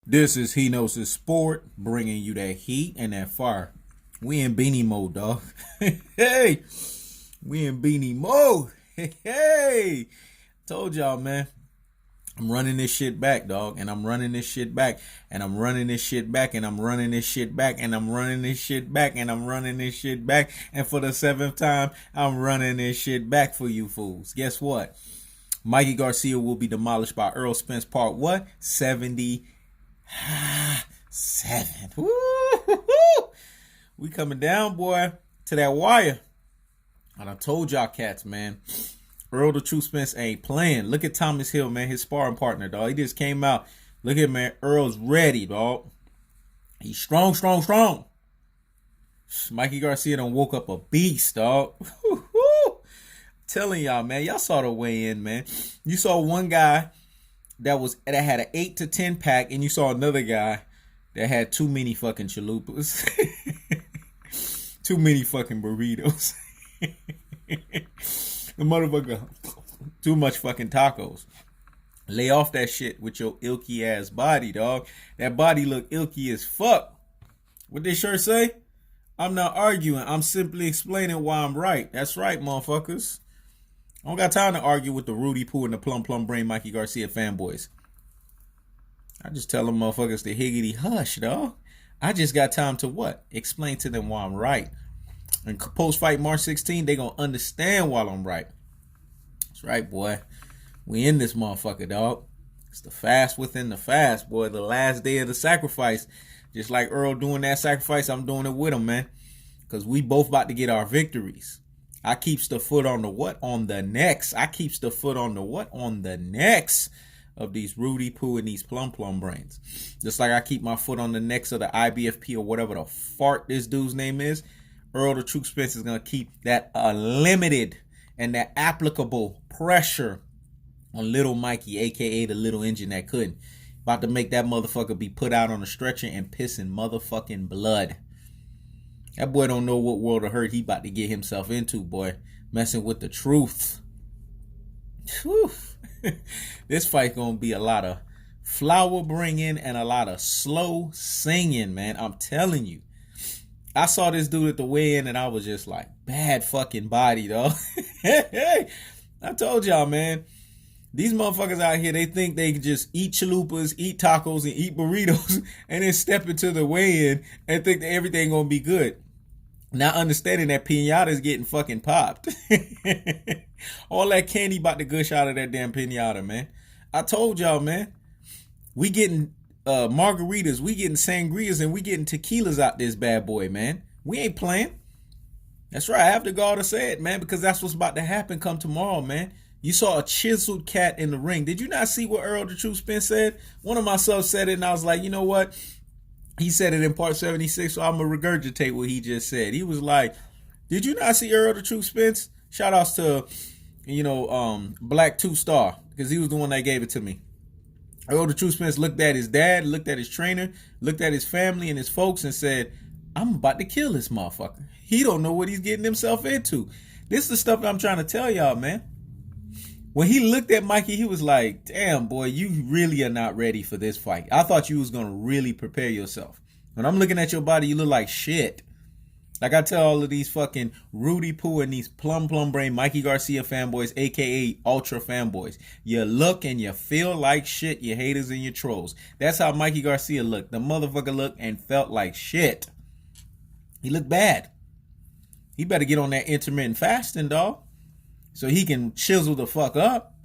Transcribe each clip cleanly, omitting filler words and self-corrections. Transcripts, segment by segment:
This is He Knows His Sport, bringing you that heat and that fire. We in beanie mode, dog. Hey, we in beanie mode. Hey, told y'all, man. I'm running this shit back, dog, and I'm running this shit back, and I'm running this shit back, and I'm running this shit back, and I'm running this shit back, and I'm running this shit back, and for the seventh time, I'm running this shit back for you fools. Guess what? Mikey Garcia will be demolished by Errol Spence. Part what? 77. Woo-hoo-hoo. We coming down, boy, to that wire. And I told y'all cats, man. Errol the True Spence ain't playing. Look at Thomas Hill, man, his sparring partner, dog. He just came out. Look at him, man. Earl's ready, dog. He's strong, strong, strong. Mikey Garcia done woke up a beast, dog. Telling y'all, man. Y'all saw the weigh in, man. You saw one guy that had an 8 to 10 pack, and you saw another guy that had too many fucking chalupas. Too many fucking burritos. The motherfucker, too much fucking tacos. Lay off that shit with your ilky ass body, dog. That body look ilky as fuck. What this shirt say? I'm not arguing. I'm simply explaining why I'm right. That's right, motherfuckers. I don't got time to argue with the Rudy Poo and the Plum Brain Mikey Garcia fanboys. I just tell them motherfuckers to higgity hush, dog. I just got time to what? Explain to them why I'm right. And post-fight March 16, they gonna understand why I'm right. That's right, boy. We in this motherfucker, dog. It's the fast within the fast, boy. The last day of the sacrifice. Just like Earl doing that sacrifice, I'm doing it with him, man. Because we both about to get our victories. I keeps the foot on the what? On the necks. I keeps the foot on the what? On the necks of these Rudy Poo and these Plum Brains. Just like I keep my foot on the necks of the IBFP or whatever the fart this dude's name is. Errol the True Spence is going to keep that limited and that applicable pressure on little Mikey, a.k.a. the little engine that couldn't. About to make that motherfucker be put out on a stretcher and pissing motherfucking blood. That boy don't know what world of hurt he about to get himself into, boy. Messing with the truth. Whew. This fight going to be a lot of flower bringing and a lot of slow singing, man. I'm telling you. I saw this dude at the weigh-in and I was just like, bad fucking body, dog. Hey, I told y'all, man. These motherfuckers out here, they think they can just eat chalupas, eat tacos, and eat burritos, and then step into the weigh-in and think that everything gonna be good. Not understanding that pinata is getting fucking popped. All that candy about to gush out of that damn pinata, man. I told y'all, man. We getting margaritas, we getting sangrias, and we getting tequilas out this bad boy, man. We ain't playing. That's right. I have to go to say it, man, because that's what's about to happen come tomorrow, man. You saw a chiseled cat in the ring. Did you not see what Errol the True Spence said? One of my subs said it, and I was like, you know what? He said it in part 76, so I'm going to regurgitate what he just said. He was like, did you not see Errol the True Spence? Shout outs to, Black 2-Star, because he was the one that gave it to me. Errol the True Spence looked at his dad, looked at his trainer, looked at his family and his folks and said, I'm about to kill this motherfucker. He don't know what he's getting himself into. This is the stuff that I'm trying to tell y'all, man. When he looked at Mikey, he was like, damn, boy, you really are not ready for this fight. I thought you was going to really prepare yourself. When I'm looking at your body, you look like shit. Like I tell all of these fucking Rudy Poo and these Plum Brain Mikey Garcia fanboys, a.k.a. Ultra fanboys. You look and you feel like shit, you haters and your trolls. That's how Mikey Garcia looked. The motherfucker looked and felt like shit. He looked bad. He better get on that intermittent fasting, dog. So he can chisel the fuck up.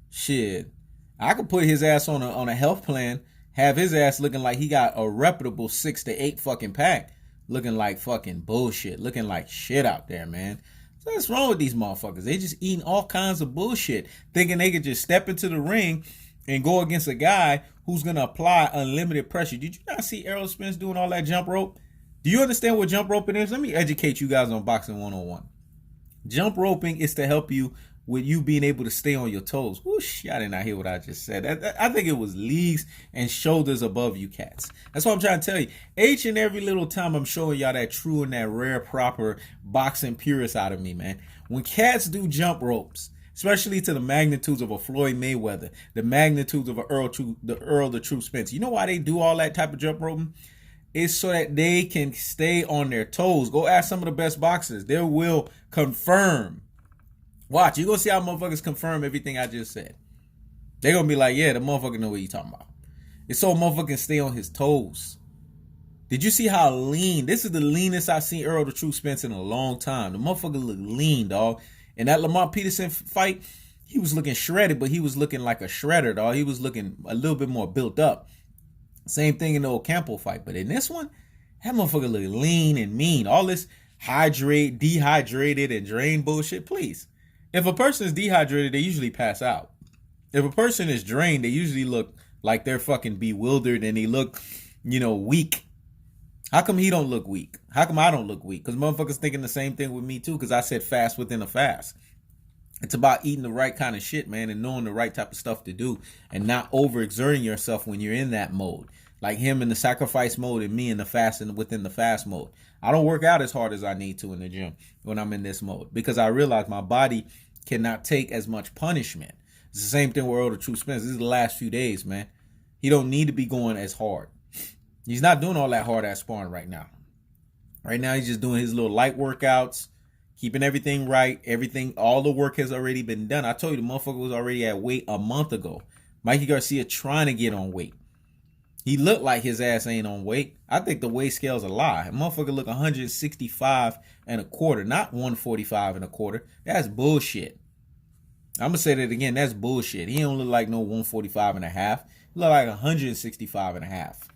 Shit. I could put his ass on a health plan, have his ass looking like he got a reputable 6 to 8 fucking pack. Looking like fucking bullshit. Looking like shit out there, man. So what's wrong with these motherfuckers? They just eating all kinds of bullshit. Thinking they could just step into the ring and go against a guy who's going to apply unlimited pressure. Did you not see Errol Spence doing all that jump rope? Do you understand what jump roping is? Let me educate you guys on Boxing 101. Jump roping is to help you with you being able to stay on your toes. Whoosh, y'all did not hear what I just said. I think it was leagues and shoulders above you cats. That's what I'm trying to tell you. Each and every little time I'm showing y'all that true and that rare, proper boxing purist out of me, man. When cats do jump ropes, especially to the magnitudes of a Floyd Mayweather, the magnitudes of a Earl the True Spence. You know why they do all that type of jump roping? It's so that they can stay on their toes. Go ask some of the best boxers. They will confirm. Watch, you're going to see how motherfuckers confirm everything I just said. They're going to be like, yeah, the motherfucker know what you talking about. It's so a motherfucker can stay on his toes. Did you see how lean? This is the leanest I've seen Errol the True Spence in a long time. The motherfucker looked lean, dog. In that Lamont Peterson fight, he was looking shredded, but he was looking like a shredder, dog. He was looking a little bit more built up. Same thing in the Ocampo fight. But in this one, that motherfucker looked lean and mean. All this dehydrated, and drained bullshit, please. If a person is dehydrated, they usually pass out. If a person is drained, they usually look like they're fucking bewildered and they look, weak. How come he don't look weak? How come I don't look weak? Because motherfuckers thinking the same thing with me too, because I said fast within a fast. It's about eating the right kind of shit, man, and knowing the right type of stuff to do and not overexerting yourself when you're in that mode. Like him in the sacrifice mode and me in the fast and within the fast mode. I don't work out as hard as I need to in the gym when I'm in this mode because I realize my body cannot take as much punishment. It's the same thing with Earl the True Spence. This is the last few days, man. He don't need to be going as hard. He's not doing all that hard ass sparring right now. Right now, he's just doing his little light workouts, keeping everything right. All the work has already been done. I told you the motherfucker was already at weight a month ago. Mikey Garcia trying to get on weight. He looked like his ass ain't on weight. I think the weight scale's a lie. A motherfucker look 165 and a quarter, not 145 and a quarter. That's bullshit. I'm gonna say that again. That's bullshit. He don't look like no 145 and a half. He look like 165 and a half.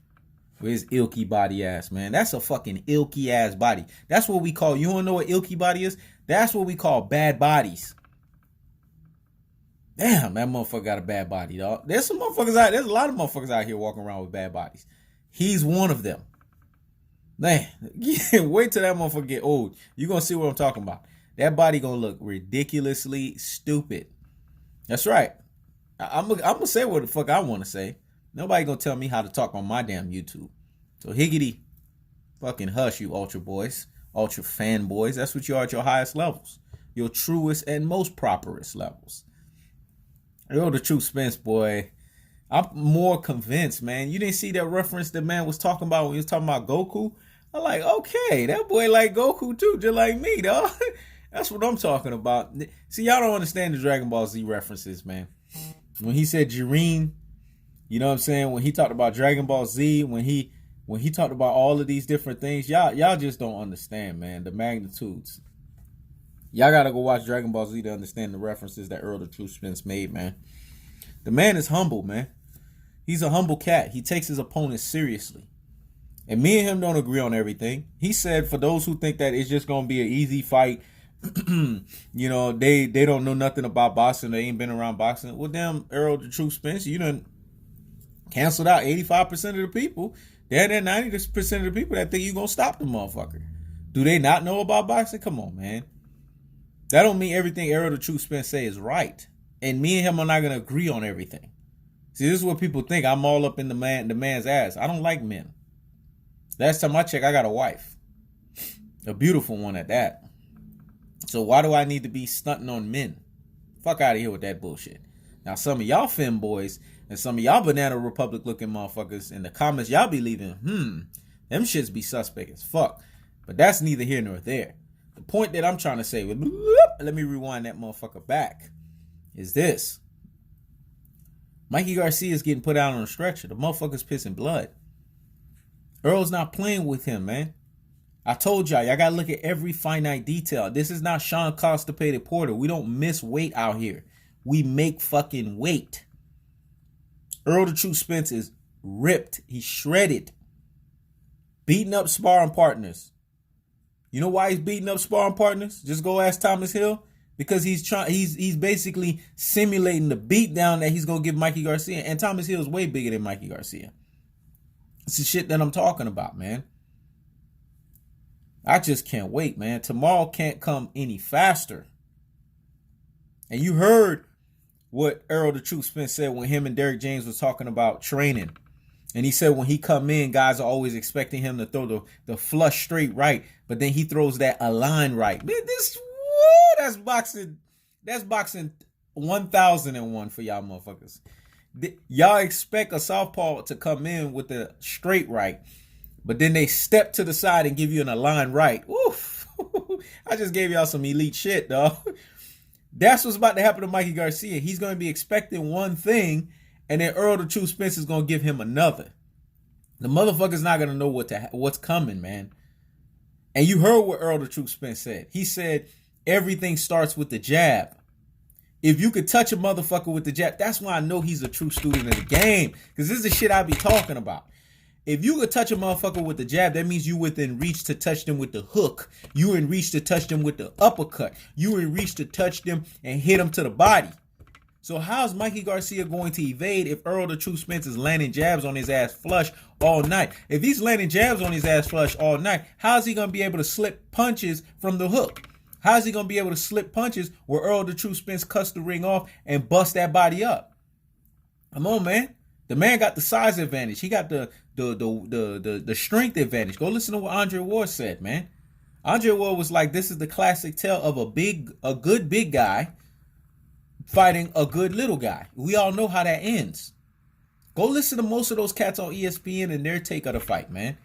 With his ilky body ass, man. That's a fucking ilky ass body. That's what we call, you wanna know what ilky body is? That's what we call bad bodies. Damn, that motherfucker got a bad body, dog. There's a lot of motherfuckers out here walking around with bad bodies. He's one of them. Man, wait till that motherfucker get old. You're gonna see what I'm talking about. That body gonna look ridiculously stupid. That's right. I'm gonna say what the fuck I want to say. Nobody gonna tell me how to talk on my damn YouTube. So higgity, fucking hush, you ultra boys, ultra fanboys. That's what you are at your highest levels, your truest and most properest levels. Yo, the True Spence, boy. I'm more convinced, man. You didn't see that reference the man was talking about when he was talking about Goku? I'm like, okay, that boy like Goku too, just like me, dog. That's what I'm talking about. See, y'all don't understand the Dragon Ball Z references, man. When he said Jiren, you know what I'm saying? When he talked about Dragon Ball Z, when he talked about all of these different things, y'all just don't understand, man, the magnitudes. Y'all gotta go watch Dragon Ball Z to understand the references that Errol the True Spence made, man. The man is humble, man. He's a humble cat. He takes his opponents seriously. And me and him don't agree on everything. He said for those who think that it's just gonna be an easy fight, you know, they don't know nothing about boxing, they ain't been around boxing. Well, damn, Errol the True Spence, you done canceled out 85% of the people. There 90% of the people that think you gonna stop the motherfucker. Do they not know about boxing? Come on, man. That don't mean everything Errol the True Spence say is right. And me and him are not gonna agree on everything. See, this is what people think. I'm all up in the man's ass. I don't like men. Last time I checked, I got a wife. A beautiful one at that. So why do I need to be stunting on men? Fuck out of here with that bullshit. Now, some of y'all femboys and some of y'all Banana Republic looking motherfuckers in the comments, y'all be leaving, them shits be suspect as fuck. But that's neither here nor there. The point that I'm trying to say, let me rewind that motherfucker back, is this. Mikey Garcia is getting put out on a stretcher. The motherfucker's pissing blood. Earl's not playing with him, man. I told y'all gotta look at every finite detail. This is not Sean Constipated Porter. We don't miss weight out here. We make fucking weight. Errol the True Spence is ripped. He's shredded. Beating up sparring partners. You know why he's beating up sparring partners? Just go ask Thomas Hill. Because he's basically simulating the beatdown that he's gonna give Mikey Garcia. And Thomas Hill is way bigger than Mikey Garcia. It's the shit that I'm talking about, man. I just can't wait, man. Tomorrow can't come any faster. And you heard what Errol the True Spence said when him and Derrick James was talking about training. And he said when he come in, guys are always expecting him to throw the flush straight right. But then he throws that align right. Man, that's boxing 1001 for y'all motherfuckers. Y'all expect a southpaw to come in with a straight right, but then they step to the side and give you an aligned right. Oof. I just gave y'all some elite shit, dog. That's what's about to happen to Mikey Garcia. He's going to be expecting one thing, and then Errol the True Spence is going to give him another. The motherfucker's not going to know what's coming, man. And you heard what Errol the True Spence said. He said, everything starts with the jab. If you could touch a motherfucker with the jab, that's why I know he's a true student of the game. Because this is the shit I be talking about. If you could touch a motherfucker with the jab, that means you within reach to touch them with the hook. You in reach to touch them with the uppercut. You in reach to touch them and hit them to the body. So how's Mikey Garcia going to evade if Errol the True Spence is landing jabs on his ass flush all night? If he's landing jabs on his ass flush all night, how's he going to be able to slip punches from the hook? How's he going to be able to slip punches where Errol the True Spence cuts the ring off and bust that body up? Come on, man. The man got the size advantage. He got the strength advantage. Go listen to what Andre Ward said, man. Andre Ward was like, this is the classic tale of a good big guy fighting a good little guy. We all know how that ends. Go listen to most of those cats on ESPN and their take of the fight, man.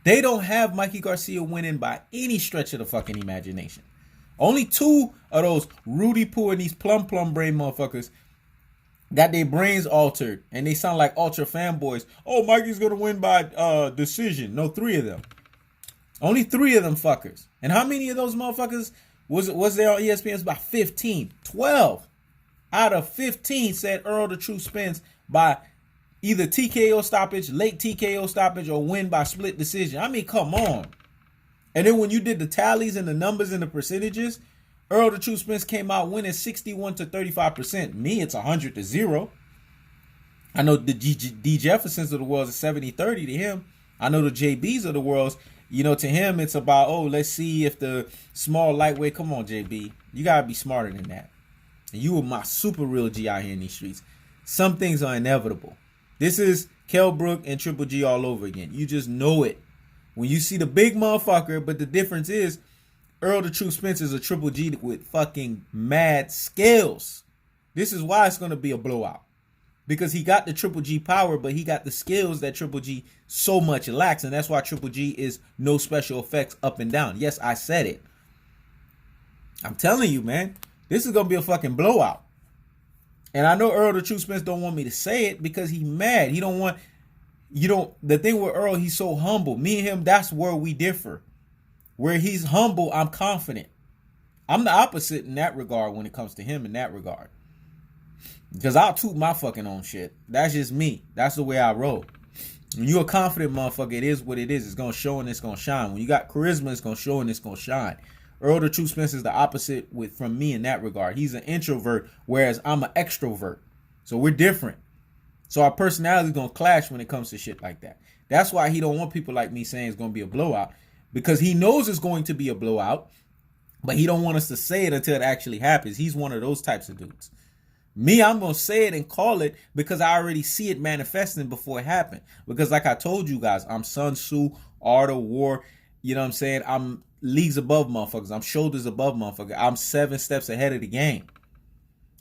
They don't have Mikey Garcia winning by any stretch of the fucking imagination. Only two of those Rudy Poo and these plum brain motherfuckers got their brains altered and they sound like ultra fanboys. Oh, Mikey's gonna win by decision. No, 3 of them. Only 3 of them fuckers. And how many of those motherfuckers was there on ESPN? It's about 15. 12 out of 15 said Errol the True Spence by either TKO stoppage, late TKO stoppage, or win by split decision. I mean, come on. And then when you did the tallies and the numbers and the percentages, Errol the True Spence came out winning 61 to 35%. Me, it's 100 to 0. I know the D Jeffersons of the world is 70-30 to him. I know the JBs of the world, to him it's about, let's see if the small lightweight, come on, JB. You got to be smarter than that. And you were my super real G out here in these streets. Some things are inevitable. This is Kell Brook and Triple G all over again. You just know it. When you see the big motherfucker, but the difference is, Errol the True Spence is a Triple G with fucking mad skills. This is why it's going to be a blowout. Because he got the Triple G power, but he got the skills that Triple G so much lacks. And that's why Triple G is no special effects up and down. Yes, I said it. I'm telling you, man. This is going to be a fucking blowout. And I know Errol the True Spence don't want me to say it because he's mad. The thing with Errol, he's so humble. Me and him, that's where we differ. Where he's humble, I'm confident. I'm the opposite in that regard when it comes to him in that regard. Because I'll toot my fucking own shit. That's just me. That's the way I roll. When you're a confident motherfucker, it is what it is. It's going to show and it's going to shine. When you got charisma, it's going to show and it's going to shine. Errol the True Spence is the opposite from me in that regard. He's an introvert, whereas I'm an extrovert. So we're different. So our personality is going to clash when it comes to shit like that. That's why he don't want people like me saying it's going to be a blowout. Because he knows it's going to be a blowout, but he don't want us to say it until it actually happens. He's one of those types of dudes. Me, I'm going to say it and call it because I already see it manifesting before it happened. Because like I told you guys, I'm Sun Tzu, Art of War. You know what I'm saying? I'm leagues above motherfuckers. I'm shoulders above motherfuckers. I'm 7 steps ahead of the game.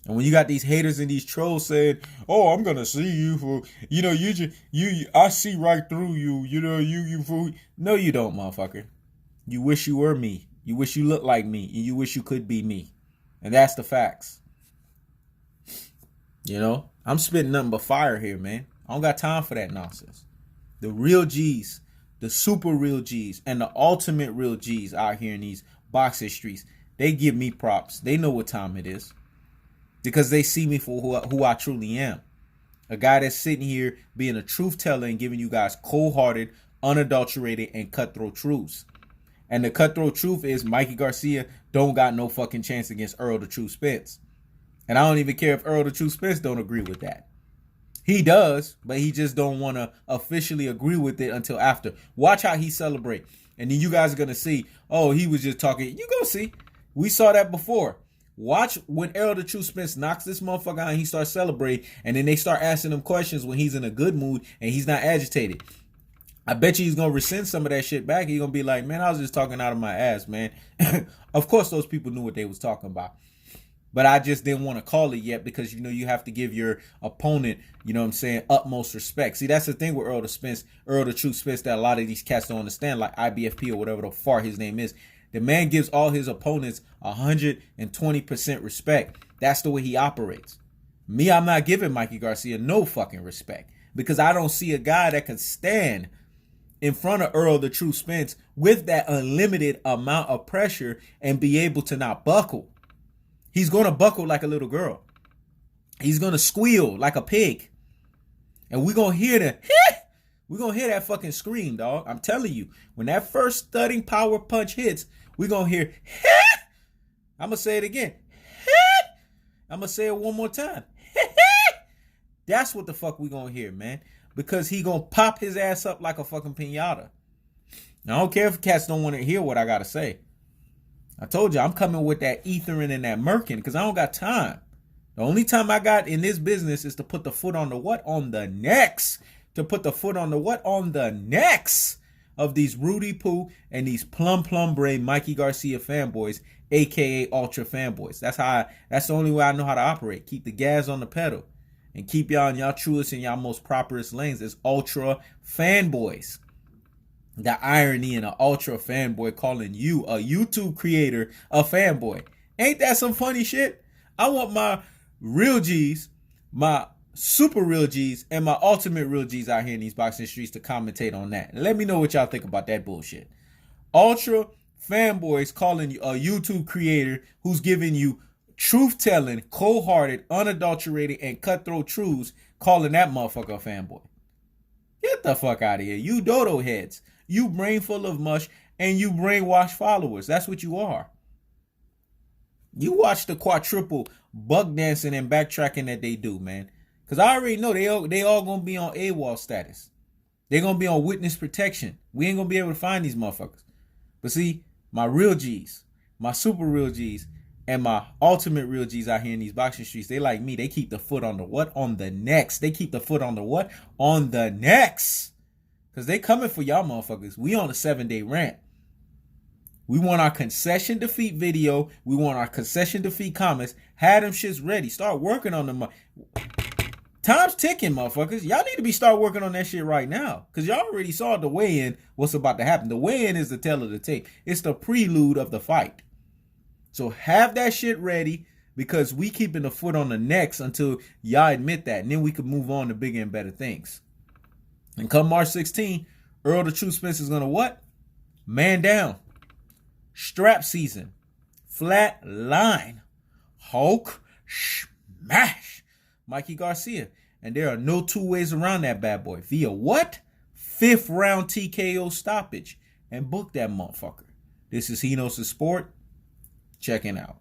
And when you got these haters and these trolls saying, "Oh, I'm gonna see you for, I see right through you, you fool." No, you don't, motherfucker. You wish you were me. You wish you looked like me, and you wish you could be me. And that's the facts. I'm spitting nothing but fire here, man. I don't got time for that nonsense. The real G's, the super real G's, and the ultimate real G's out here in these boxing streets, they give me props. They know what time it is. Because they see me for who I truly am. A guy that's sitting here being a truth teller and giving you guys cold-hearted, unadulterated, and cutthroat truths. And the cutthroat truth is Mikey Garcia don't got no fucking chance against Errol the True Spence. And I don't even care if Errol the True Spence don't agree with that. He does, but he just don't want to officially agree with it until after. Watch how he celebrate. And then you guys are going to see, he was just talking. You go see. We saw that before. Watch when Errol the True Spence knocks this motherfucker out and he starts celebrating, and then they start asking him questions when he's in a good mood and he's not agitated. I bet you he's going to rescind some of that shit back. He's going to be like, man, I was just talking out of my ass, man. Of course those people knew what they was talking about. But I just didn't want to call it yet because, you have to give your opponent, utmost respect. See, that's the thing with Errol the Truth Spence, that a lot of these cats don't understand, like IBFP or whatever the far his name is. The man gives all his opponents 120% respect. That's the way he operates. Me, I'm not giving Mikey Garcia no fucking respect because I don't see a guy that can stand in front of Errol the Truth Spence with that unlimited amount of pressure and be able to not buckle. He's going to buckle like a little girl. He's going to squeal like a pig. And we're going to hear that fucking scream, dog. I'm telling you, when that first thudding power punch hits, we're going to hear, I'm going to say it again. I'm going to say it one more time. That's what the fuck we going to hear, man. Because he going to pop his ass up like a fucking piñata. Now, I don't care if cats don't want to hear what I got to say. I told you, I'm coming with that ethering and that murking because I don't got time. The only time I got in this business is to put the foot on the what? On the necks. To put the foot on the what? On the necks of these Rudy Poo and these plum brain Mikey Garcia fanboys, aka ultra fanboys. That's the only way I know how to operate. Keep the gas on the pedal. And keep y'all in y'all truest and y'all most properest lanes as ultra fanboys. The irony in an ultra fanboy calling you, a YouTube creator, a fanboy. Ain't that some funny shit? I want my real G's, my super real G's, and my ultimate real G's out here in these boxing streets to commentate on that. And let me know what y'all think about that bullshit. Ultra fanboys calling you a YouTube creator who's giving you truth-telling, cold-hearted, unadulterated, and cutthroat truths, calling that motherfucker a fanboy. Get the fuck out of here. You dodo heads. You brain full of mush and you brainwashed followers. That's what you are. You watch the quadruple buck dancing and backtracking that they do, man. Because I already know they all going to be on AWOL status. They're going to be on witness protection. We ain't going to be able to find these motherfuckers. But see, my real G's, my super real G's, and my ultimate real G's out here in these boxing streets, they like me. They keep the foot on the what? On the necks. They keep the foot on the what? On the necks. Because they coming for y'all motherfuckers. We on a 7-day rant. We want our concession defeat video. We want our concession defeat comments. Have them shits ready. Start working on them. Time's ticking, motherfuckers. Y'all need to start working on that shit right now. Because y'all already saw the weigh-in, what's about to happen. The weigh-in is the tale of the tape. It's the prelude of the fight. So have that shit ready because we keeping the foot on the necks until y'all admit that. And then we can move on to bigger and better things. And come March 16, Errol the Truth Spence is going to what? Man down. Strap season. Flat line. Hulk smash. Mikey Garcia. And there are no two ways around that bad boy. Via what? 5th round TKO stoppage. And book that motherfucker. This is He Knows the Sport. Checking out.